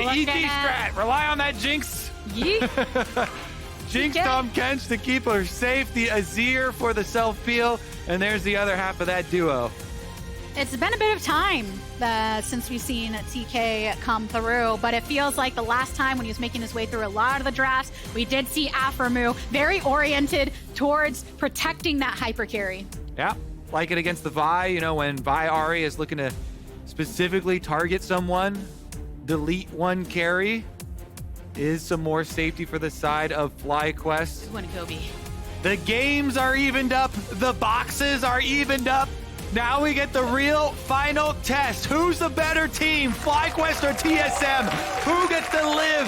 ET strat. Rely on that Jinx. Yeet. Jinx Tom Kench to keep her safe. The Azir for the self-peel. And there's the other half of that duo. It's been a bit of time since we've seen TK come through, but it feels like the last time when he was making his way through a lot of the drafts, we did see Aphromoo very oriented towards protecting that hyper carry. Yeah, like it against the Vi, you know, when Vi Ahri is looking to specifically target someone, delete one carry is some more safety for the side of FlyQuest. Who wouldn't go be? The games are evened up. The boxes are evened up. Now we get the real final test. Who's the better team, FlyQuest or TSM? Who gets to live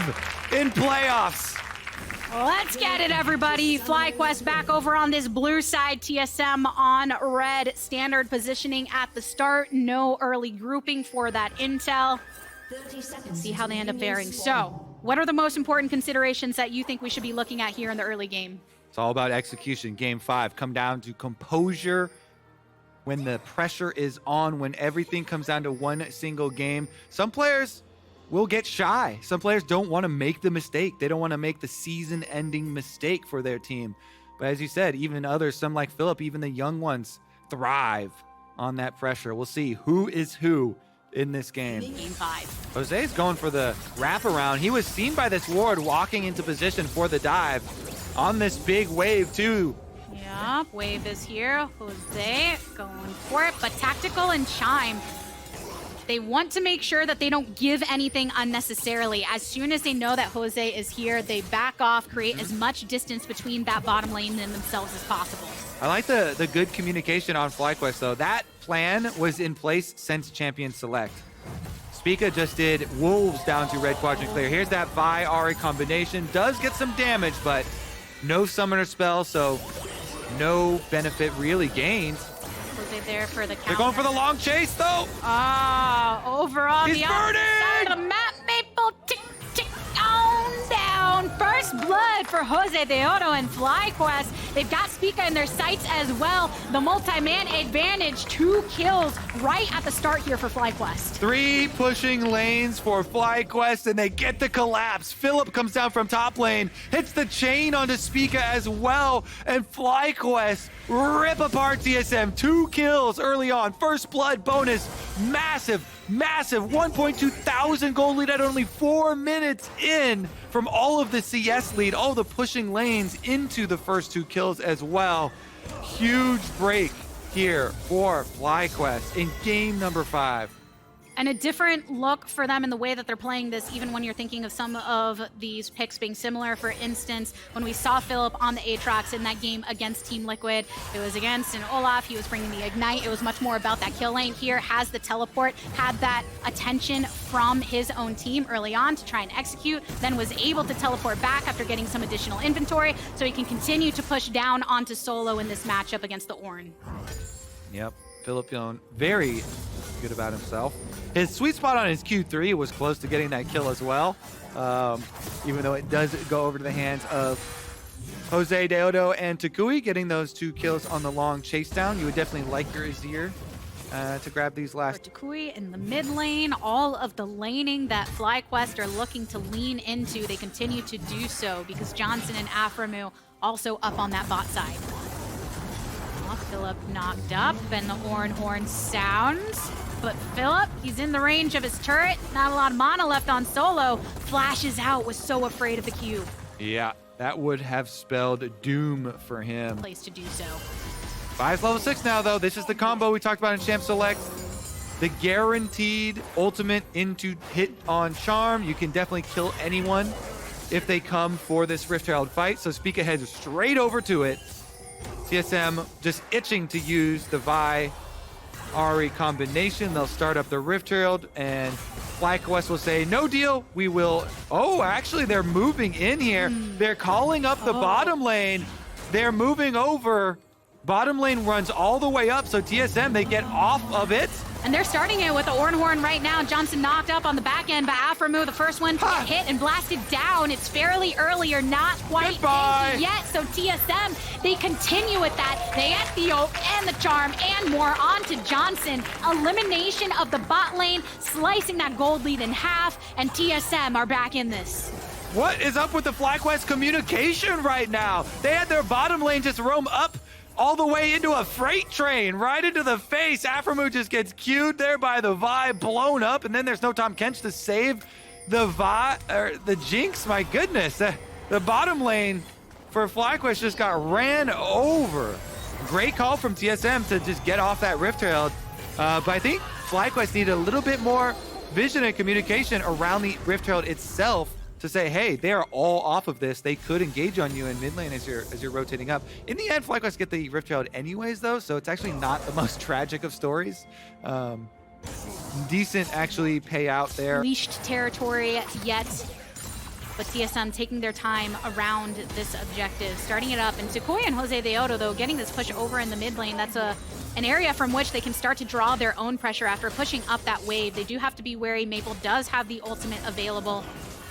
in playoffs? Let's get it, everybody. FlyQuest back over on this blue side. TSM on red. Standard positioning at the start. No early grouping for that intel. See how they end up faring. So, what are the most important considerations that you think we should be looking at here in the early game? It's all about execution. Game 5 come down to composure. When the pressure is on, when everything comes down to one single game, some players will get shy. Some players don't want to make the mistake. They don't want to make the season-ending mistake for their team. But as you said, even others, some like Philip, even the young ones, thrive on that pressure. We'll see who is who in this game. Game 5. Jose's going for the wraparound. He was seen by this ward walking into position for the dive on this big wave too. Yep, wave is here. Jose going for it, but Tactical and Chime, they want to make sure that they don't give anything unnecessarily. As soon as they know that Jose is here, they back off, create as much distance between that bottom lane and themselves as possible. I like the good communication on FlyQuest though. That plan was in place since Champion Select. Spica just did Wolves down to red quadrant clear. Here's that Vi Ahri combination. Does get some damage, but no summoner spell, so no benefit really gained. Jose there for the counter. They're going for the long chase though. Over on He's the other side of the map. Maple tick, tick on down. First blood for JOSEDEODO and FlyQuest. They've got Spica in their sights as well. The multi-man advantage, 2 kills right at the start here for FlyQuest. 3 pushing lanes for FlyQuest, and they get the collapse. Philip comes down from top lane, hits the chain onto Spica as well, and FlyQuest rip apart TSM. 2 kills early on. First blood bonus, massive 1.2 thousand gold lead at only 4 minutes in from all of the CS lead, all the pushing lanes into the first 2 kills as well. Huge break here for FlyQuest in game number 5. And a different look for them in the way that they're playing this, even when you're thinking of some of these picks being similar. For instance, when we saw Philip on the Aatrox in that game against Team Liquid, it was against an Olaf. He was bringing the Ignite. It was much more about that kill lane. Here has the teleport, had that attention from his own team early on to try and execute, then was able to teleport back after getting some additional inventory, so he can continue to push down onto solo in this matchup against the Ornn. Yep, Philip feeling very good about himself. His sweet spot on his Q3 was close to getting that kill as well, even though it does go over to the hands of JOSEDEODO and Takui, getting those 2 kills on the long chase down. You would definitely like your Azir to grab these last. Takui in the mid lane, all of the laning that FlyQuest are looking to lean into, they continue to do so because Johnson and Aphromoo also up on that bot side. Philip knocked up and the Ornn horn sounds. But Philip, he's in the range of his turret. Not a lot of mana left on solo. Flashes out, was so afraid of the Q. Yeah, that would have spelled doom for him. Place to do so. Vi's level 6 now, though. This is the combo we talked about in Champ Select. The guaranteed ultimate into hit on charm. You can definitely kill anyone if they come for this Rift Herald fight. So Spica heads straight over to it. TSM just itching to use the Vi Ahri combination. They'll start up the Rift Herald, and FlyQuest will say, no deal, we will. Oh, actually, they're moving in here. They're calling up the bottom lane. They're moving over. Bottom lane runs all the way up, so TSM, they get off of it. And they're starting it with the Ornhorn right now. Johnson knocked up on the back end, but Aframu, the first one to get hit and blasted down. It's fairly early, or not quite yet. So TSM, they continue with that. They get the Oak and the Charm and more onto Johnson. Elimination of the bot lane, slicing that gold lead in half, and TSM are back in this. What is up with the FlyQuest communication right now? They had their bottom lane just roam up all the way into a freight train, right into the face. Aframu just gets cued there by the Vi, blown up, and then there's no Tom Kench to save the Vi, or the Jinx. My goodness, the bottom lane for FlyQuest just got ran over. Great call from TSM to just get off that Rift Herald, but I think FlyQuest needed a little bit more vision and communication around the Rift Herald itself to say, hey, they are all off of this. They could engage on you in mid lane as you're rotating up. In the end, FlyQuest get the Rift Herald anyways, though, so it's actually not the most tragic of stories. Decent, actually, payout there. Leashed territory yet, but TSM taking their time around this objective, starting it up. And Sequoia and JOSEDEODO, though, getting this push over in the mid lane. That's an area from which they can start to draw their own pressure after pushing up that wave. They do have to be wary. Maple does have the ultimate available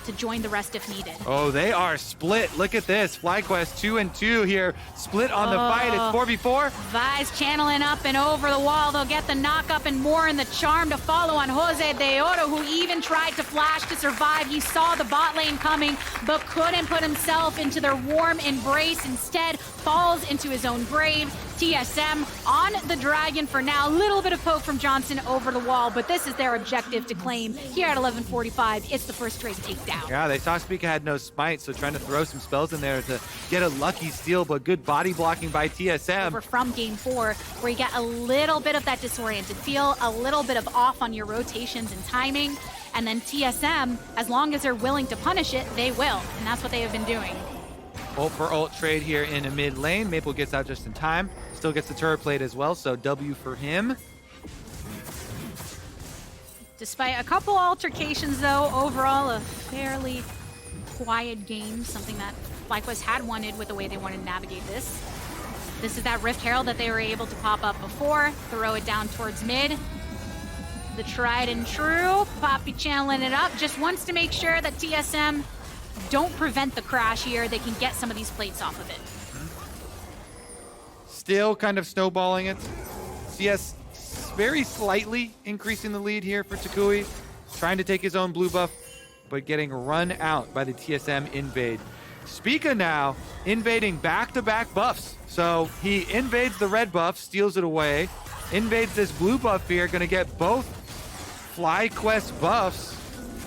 to join the rest if needed. Oh, they are split. Look at this. FlyQuest 2 and 2 here. Split on the fight. It's 4v4. Vi's channeling up and over the wall. They'll get the knock up and more in the charm to follow on JOSEDEODO, who even tried to flash to survive. He saw the bot lane coming, but couldn't put himself into their warm embrace. Instead, falls into his own grave. TSM on the dragon for now. Little bit of poke from Johnson over the wall, but this is their objective to claim here at 11:45. It's the first straight takedown. Yeah, they saw Spica had no smite, so trying to throw some spells in there to get a lucky steal, but good body blocking by TSM. Over from game 4, where you get a little bit of that disoriented feel, a little bit of off on your rotations and timing, and then TSM, as long as they're willing to punish it, they will, and that's what they have been doing. Ult for ult trade here in a mid lane. Maple gets out just in time. Still gets the turret plate as well, so W for him. Despite a couple altercations, though, overall a fairly quiet game, something that FlyQuest had wanted with the way they wanted to navigate this. This is that Rift Herald that they were able to pop up before, throw it down towards mid. The tried and true, Poppy channeling it up, just wants to make sure that TSM don't prevent the crash here. They can get some of these plates off of it. Still kind of snowballing it. CS very slightly increasing the lead here for Takui. Trying to take his own blue buff, but getting run out by the TSM invade. Spica now invading back-to-back buffs. So he invades the red buff, steals it away, invades this blue buff here, gonna get both FlyQuest buffs.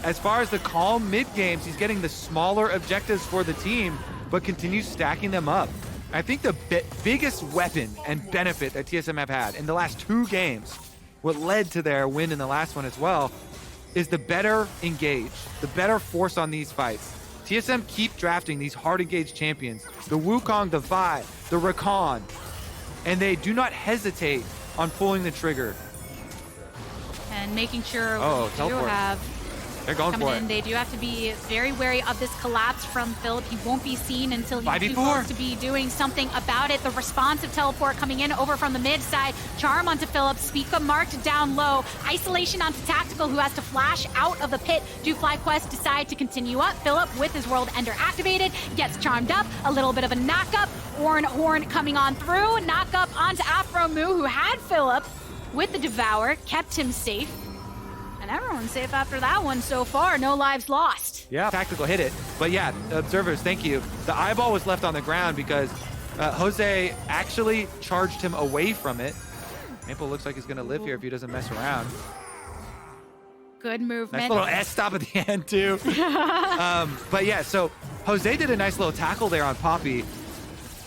As far as the calm mid games, he's getting the smaller objectives for the team, but continues stacking them up. I think the biggest weapon and benefit that TSM have had in the last 2 games, what led to their win in the last one as well, is the better engage, the better force on these fights. TSM keep drafting these hard engaged champions, the Wukong, the Vi, the Rakan, and they do not hesitate on pulling the trigger. And making sure teleport. you have They're going coming for in. it. They do have to be very wary of this collapse from Philip. He won't be seen until he's 5v4. too close to be doing something about it. The responsive teleport coming in over from the mid side. Charm onto Philip. Spica marked down low. Isolation onto Tactical, who has to flash out of the pit. Do FlyQuest decide to continue up? Philip, with his World Ender activated, gets charmed up. A little bit of a knock-up. Horn coming on through. Knock-up onto Aframu, who had Philip with the Devour. Kept him safe. And everyone's safe after that one so far. No lives lost. Yeah, Tactical hit it. But yeah, observers, thank you. The eyeball was left on the ground because Jose actually charged him away from it. Maple looks like he's going to live here if he doesn't mess around. Good movement. Nice little S stop at the end, too. But yeah, so Jose did a nice little tackle there on Poppy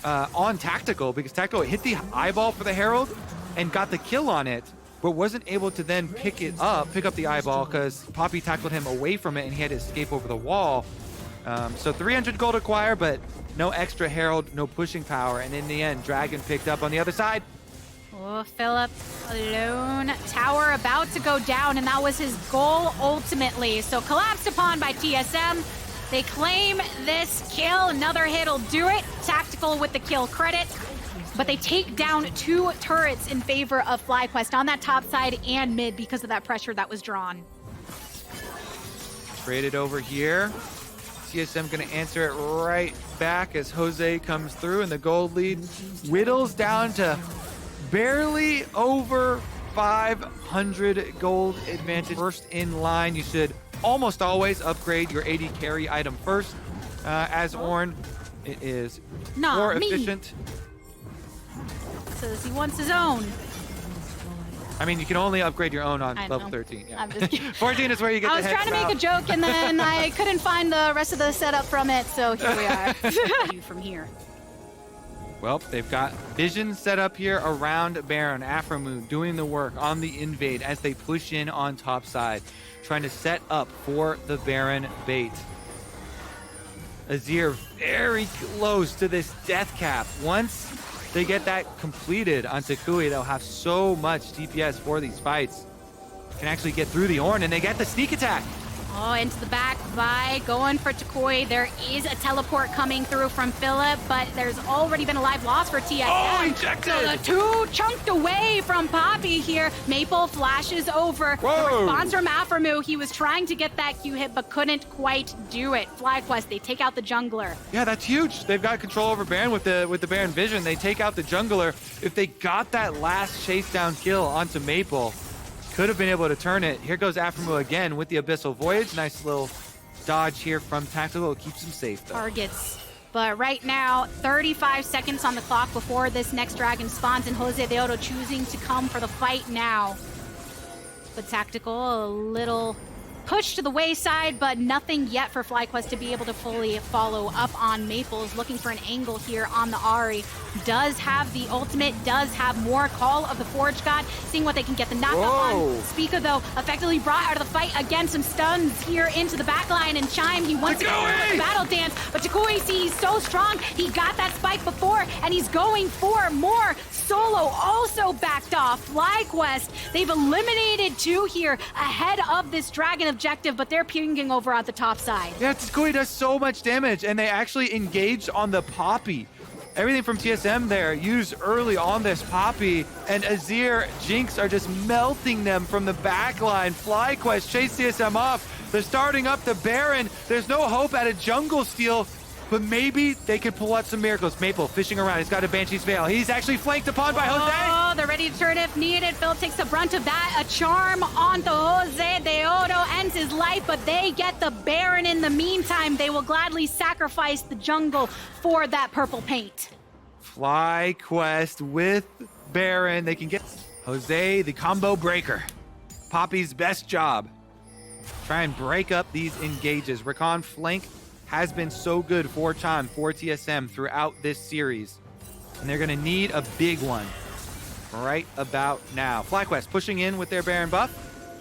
on Tactical because Tactical hit the eyeball for the Herald and got the kill on it, but wasn't able to then pick up the eyeball because Poppy tackled him away from it and he had to escape over the wall. So 300 gold acquire, but no extra Herald, no pushing power. And in the end, Dragon picked up on the other side. Oh, Philip alone. Tower about to go down, and that was his goal ultimately. So collapsed upon by TSM. They claim this kill. Another hit will do it. Tactical with the kill credit. but they take down 2 turrets in favor of FlyQuest on that top side and mid because of that pressure that was drawn. Traded over here. TSM gonna answer it right back as Jose comes through, and the gold lead whittles down to barely over 500 gold advantage. First in line, you should almost always upgrade your AD carry item first. As Ornn, it is more efficient. Says he wants his own. I mean, you can only upgrade your own on level 13. Yeah. I'm just kidding. 14 is where you get I the was trying to make a joke, and then I couldn't find the rest of the setup from it, so here we are. From here. Well, they've got vision set up here around Baron. Aframu doing the work on the invade as they push in on top side, trying to set up for the Baron bait. Azir very close to this death cap. Once they get that completed on Takui, they'll have so much DPS for these fights. Can actually get through the Ornn, and they get the sneak attack. Oh, into the back by going for Takui. There is a teleport coming through from Philip, but there's already been a live loss for TSM. Oh, ejected! So the 2 chunked away from Poppy here. Maple flashes over. Whoa. The response from Aframu. He was trying to get that Q hit, but couldn't quite do it. FlyQuest, they take out the jungler. Yeah, that's huge. They've got control over Baron with the Baron vision. They take out the jungler. If they got that last chase down kill onto Maple, could have been able to turn it. Here goes Aframu again with the Abyssal Voyage. Nice little dodge here from Tactical. It keeps him safe, though. Targets. But right now, 35 seconds on the clock before this next dragon spawns, and JOSEDEODO choosing to come for the fight now. But Tactical, a little push to the wayside, but nothing yet for FlyQuest to be able to fully follow up on Maples. Looking for an angle here on the Ahri. Does have the ultimate, does have more Call of the Forge God, seeing what they can get the knockup on. Spica, though, effectively brought out of the fight. Again, some stuns here into the backline, and Chime, he wants to go with the battle dance, but Takui, see, he's so strong. He got that spike before, and he's going for more. Solo also backed off. FlyQuest, they've eliminated 2 here ahead of this dragon objective, but they're pinging over at the top side. Yeah, Takui does so much damage, and they actually engaged on the Poppy. Everything from TSM there used early on this Poppy, and Azir, Jinx are just melting them from the back line. FlyQuest chase TSM off. They're starting up the Baron. There's no hope at a jungle steal, but maybe they could pull out some miracles. Maple fishing around. He's got a Banshee's Veil. He's actually flanked upon by Jose. Oh, they're ready to turn if needed. Phil takes the brunt of that. A charm onto JOSEDEODO ends his life, but they get the Baron in the meantime. They will gladly sacrifice the jungle for that purple paint. FlyQuest with Baron. They can get Jose, the combo breaker. Poppy's best job. Try and break up these engages. Rakan flank has been so good for Chime, for TSM throughout this series. And they're gonna need a big one right about now. FlyQuest pushing in with their Baron buff.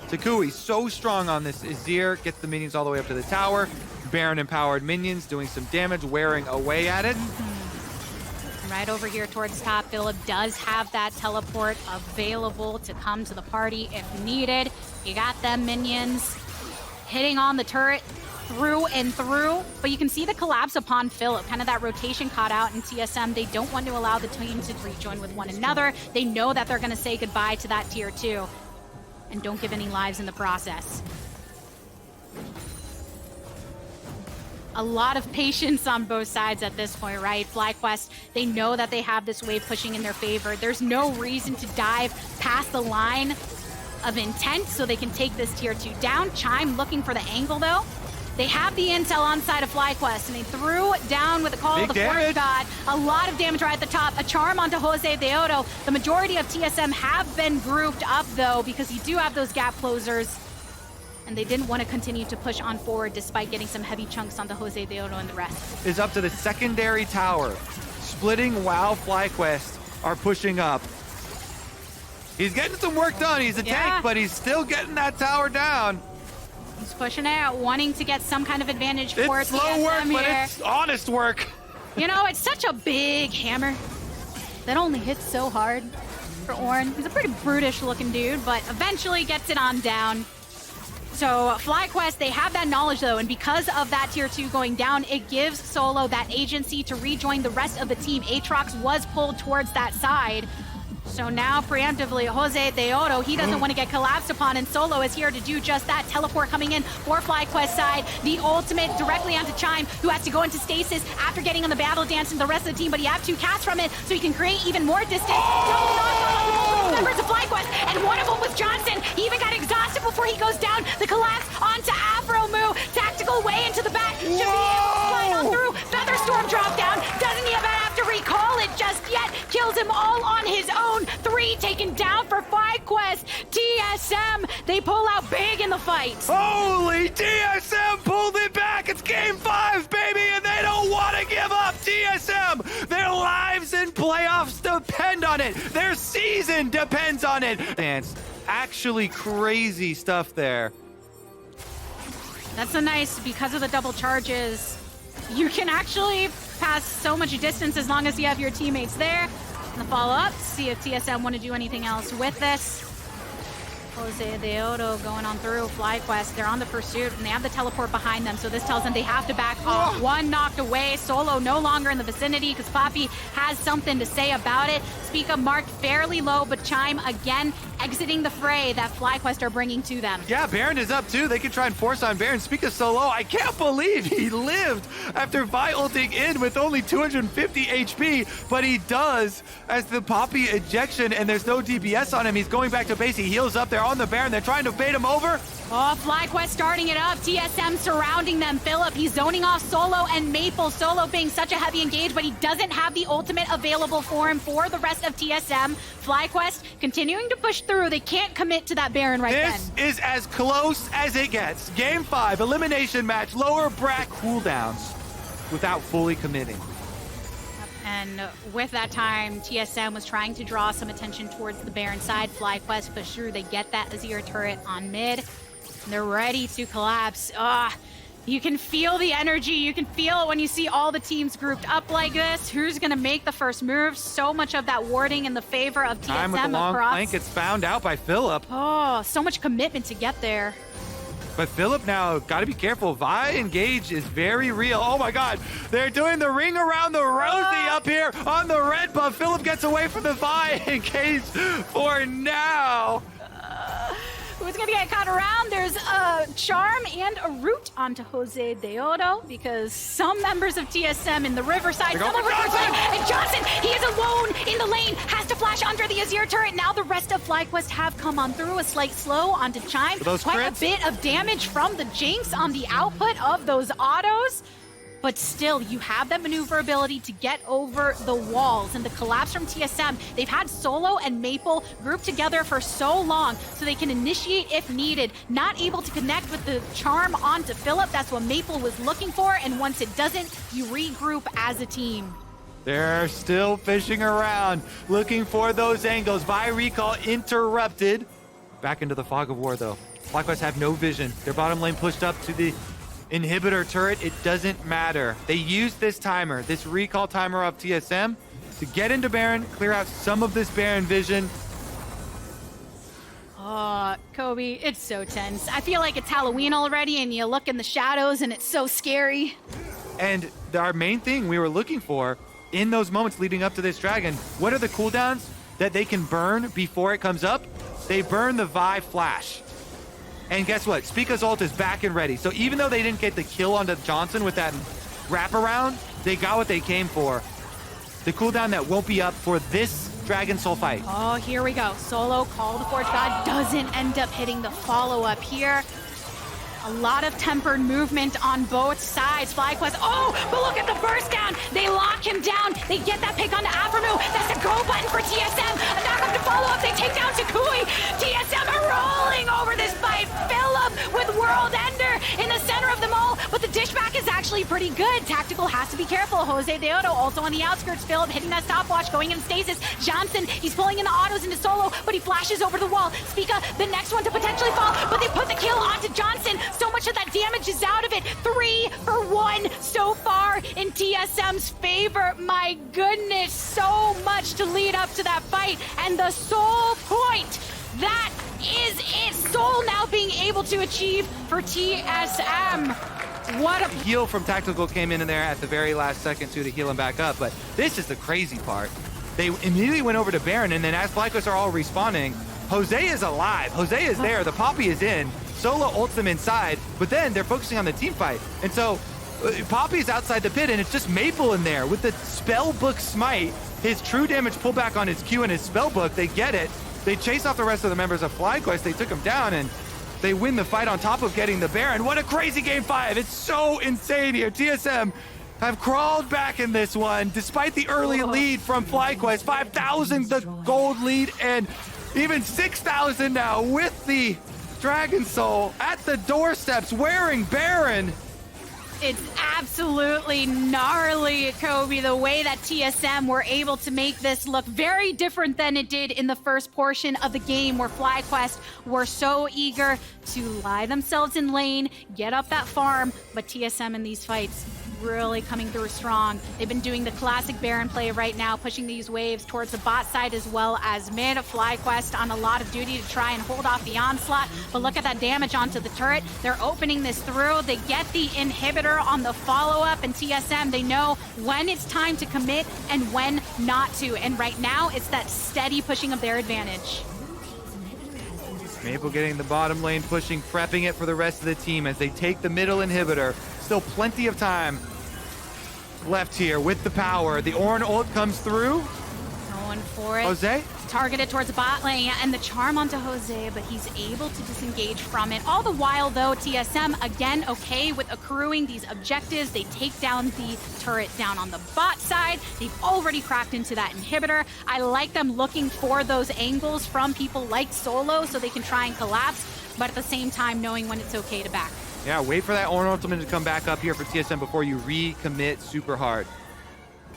Takui so strong on this. Azir gets the minions all the way up to the tower. Baron empowered minions doing some damage, wearing away at it. Right over here towards top, Philip does have that teleport available to come to the party if needed. You got them minions hitting on the turret through and through, but you can see the collapse upon Philip, kind of that rotation caught out in TSM. They don't want to allow the teams to rejoin with one another. They know that they're going to say goodbye to that tier 2 and don't give any lives in the process. A lot of patience on both sides at this point, right? FlyQuest, they know that they have this wave pushing in their favor. There's no reason to dive past the line of intent so they can take this tier 2 down. Chime looking for the angle, though. They have the intel on side of FlyQuest, and they threw down with a Call of the Forge God. A lot of damage right at the top. A charm onto JOSEDEODO. The majority of TSM have been grouped up, though, because you do have those gap closers. And they didn't want to continue to push on forward despite getting some heavy chunks onto JOSEDEODO and the rest. Is up to the secondary tower, splitting while FlyQuest are pushing up. He's getting some work done. He's a tank, but he's still getting that tower down. He's pushing out, wanting to get some kind of advantage for it's slow TSM work, here. but it's honest work. You know, it's such a big hammer that only hits so hard for Ornn. He's a pretty brutish looking dude, but eventually gets it on down. So FlyQuest, they have that knowledge though, and because of that tier 2 going down, it gives Solo that agency to rejoin the rest of the team. Aatrox was pulled towards that side. So now preemptively, JOSEDEODO, he doesn't want to get collapsed upon, and Solo is here to do just that. Teleport coming in for FlyQuest side. The ultimate directly onto Chime, who has to go into stasis after getting on the battle dance and the rest of the team, but he have 2 casts from it, so he can create even more distance. Double knockdown on multiple members of FlyQuest, and one of them was Johnson. He even got exhausted before he goes down. The collapse onto Afromoo. Tactical way into the back. Should be able to slide on through. Featherstorm drop down. Doesn't even have to recall it just yet. Kills him all on his own. 3 taken down for FlyQuest. TSM, they pull out big in the fight. Holy, TSM pulled it back. It's game 5, baby, and they don't want to give up. TSM, their lives and playoffs depend on it. Their season depends on it. Dance, actually crazy stuff there. That's so nice because of the double charges. You can actually pass so much distance as long as you have your teammates there. In the follow-up, see if TSM want to do anything else with this. JOSEDEODO going on through FlyQuest. They're on the pursuit, and they have the teleport behind them, so this tells them they have to back off. 1 knocked away. Solo no longer in the vicinity because Poppy has something to say about it. Spica marked fairly low, but Chime again exiting the fray that FlyQuest are bringing to them. Yeah, Baron is up too. They can try and force on Baron. Spica's so low. I can't believe he lived after Vi ulting in with only 250 HP, but he does as the Poppy ejection, and there's no DPS on him. He's going back to base. He heals up there on the Baron. They're trying to bait him over. Oh, FlyQuest starting it up. TSM surrounding them. Philip, he's zoning off Solo and Maple. Solo being such a heavy engage, but he doesn't have the ultimate available for him for the rest of TSM. FlyQuest continuing to push through. They can't commit to that Baron right then. This is as close as it gets. Game 5, elimination match, lower bracket cooldowns without fully committing. And with that time, TSM was trying to draw some attention towards the Baron side. FlyQuest push through. They get that Azir turret on mid. And they're ready to collapse. You can feel the energy. You can feel it when you see all the teams grouped up like this. Who's going to make the first move? So much of that warding in the favor of TSM Time with the long flank. It's found out by Philip. Oh, so much commitment to get there. But Philip now got to be careful. Vi engage is very real. Oh my God, they're doing the ring around the Rosie up here on the red buff. Philip gets away from the Vi engage for now. Who's gonna get caught around? There's a charm and a root onto JOSEDEODO because some members of TSM in the Riverside, and Johnson, he is alone in the lane, has to flash under the Azir turret. Now the rest of FlyQuest have come on through. A slight slow onto Chime. Quite a bit of damage from the Jinx on the output of those autos. But still, you have that maneuverability to get over the walls. And the collapse from TSM, they've had Solo and Maple grouped together for so long so they can initiate if needed. Not able to connect with the charm onto Philip. That's what Maple was looking for. And once it doesn't, you regroup as a team. They're still fishing around, looking for those angles. Vi recall interrupted. Back into the fog of war, though. FlyQuest have no vision. Their bottom lane pushed up to the inhibitor turret. It doesn't matter. They used this timer, this recall timer of TSM, to get into Baron, clear out some of this Baron vision. Oh, Kobe, it's so tense. I feel like it's Halloween already and you look in the shadows and it's so scary. And our main thing we were looking for in those moments leading up to this dragon, what are the cooldowns that they can burn before it comes up? They burn the Vi flash. And guess what? Spica's ult is back and ready. So even though they didn't get the kill onto Johnson with that wraparound, they got what they came for. The cooldown that won't be up for this Dragon Soul fight. Oh, here we go. Solo, Call the Forge God, doesn't end up hitting the follow-up here. A lot of tempered movement on both sides. FlyQuest, oh, but look at the burst down. They lock him down. They get that pick onto Afromoo. That's a go button for TSM. A knock-up to follow up. They take down Takui. TSM are rolling over this fight. Philip with World Ender in the center of them all. But the dish back is actually pretty good. Tactical has to be careful. JOSEDEODO also on the outskirts. Philip hitting that stopwatch, going in stasis. Johnson, he's pulling in the autos into Solo, but he flashes over the wall. Spica, the next one to potentially fall, but they put the kill onto Johnson. So much of that damage is out of it. 3 for 1 so far in TSM's favor. My goodness, so much to lead up to that fight. And the sole point That is it. Soul now being able to achieve for TSM. What a heal from Tactical came in there at the very last second too to heal him back up, but this is the crazy part. They immediately went over to Baron, and then as FlyQuest are all respawning, Jose is alive. Jose is there. The Poppy is in. Solo ults them inside, but then they're focusing on the team fight. And so Poppy's outside the pit, and it's just Maple in there with the Spellbook Smite. His true damage pullback on his Q and his Spellbook. They get it. They chase off the rest of the members of FlyQuest. They took him down, and they win the fight on top of getting the Baron. What a crazy game 5. It's so insane here. TSM have crawled back in this one, despite the early lead from FlyQuest. 5,000 the gold lead, and even 6,000 now with the Dragon Soul at the doorsteps wearing Baron. It's absolutely gnarly, Kobe, the way that TSM were able to make this look very different than it did in the first portion of the game, where FlyQuest were so eager to lie themselves in lane, get up that farm, but TSM in these fights really coming through strong. They've been doing the classic Baron play right now, pushing these waves towards the bot side as well as mid. FlyQuest on a lot of duty to try and hold off the onslaught, but look at that damage onto the turret. They're opening this through. They get the inhibitor on the follow-up, and TSM, they know when it's time to commit and when not to, and right now it's that steady pushing of their advantage. Maple getting the bottom lane, pushing, prepping it for the rest of the team as they take the middle inhibitor. Still plenty of time left here with the power. The Ornn ult comes through. Going for it. Jose? Targeted towards the bot lane, and the charm onto Jose, but he's able to disengage from it. All the while, though, TSM, again, okay with accruing these objectives. They take down the turret down on the bot side. They've already cracked into that inhibitor. I like them looking for those angles from people like Solo so they can try and collapse, but at the same time, knowing when it's okay to back. Yeah, wait for that Ornn ultimate to come back up here for TSM before you recommit super hard.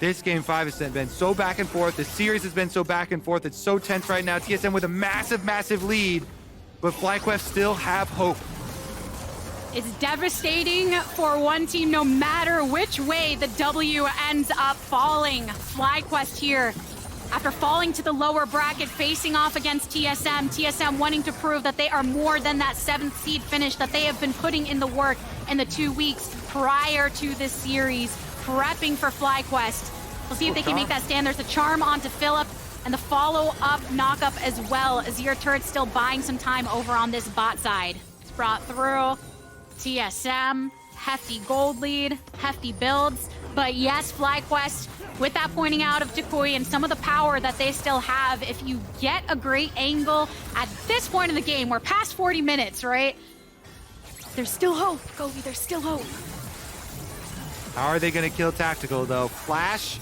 This game 5 has been so back and forth. The series has been so back and forth. It's so tense right now. TSM with a massive, massive lead, but FlyQuest still have hope. It's devastating for one team no matter which way the W ends up falling. FlyQuest here, after falling to the lower bracket, facing off against TSM. TSM wanting to prove that they are more than that 7th seed finish, that they have been putting in the work in the 2 weeks prior to this series, prepping for FlyQuest. We'll see if they can make that stand. There's a charm onto Philip, and the follow-up knock-up as well. Azir turret still buying some time over on this bot side. It's brought through. TSM, hefty gold lead, hefty builds. But yes, FlyQuest, with that pointing out of Decoy and some of the power that they still have, if you get a great angle at this point in the game, we're past 40 minutes, right? There's still hope, Kobe, there's still hope. How are they going to kill Tactical, though? Flash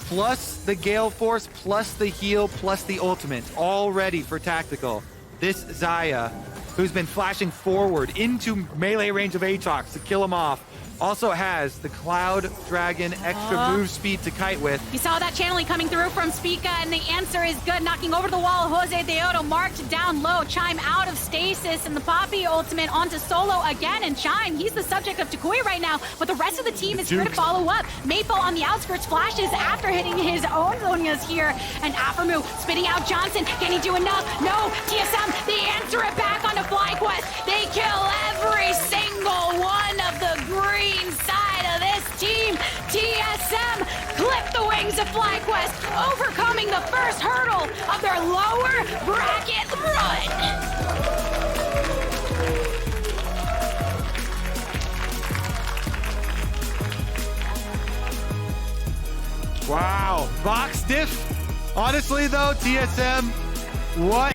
plus the Gale Force plus the heal plus the ultimate, all ready for Tactical. This Xayah, who's been flashing forward into melee range of Aatrox to kill him off, also has the Cloud Dragon extra move speed to kite with. You saw that channeling coming through from Spica, and the answer is good. Knocking over the wall, JOSEDEODO marked down low. Chime out of stasis, and the Poppy ultimate onto Solo again. And Chime, he's the subject of Decoy right now, but the rest of the team is here to follow up. Maple on the outskirts flashes after hitting his own Zonias here. And Aphromoo spitting out Johnson. Can he do enough? No. TSM, they answer it back onto FlyQuest. They kill every single one of the green side of this team. TSM clip the wings of FlyQuest, overcoming the first hurdle of their lower bracket run. Wow, box diff. Honestly though, TSM, what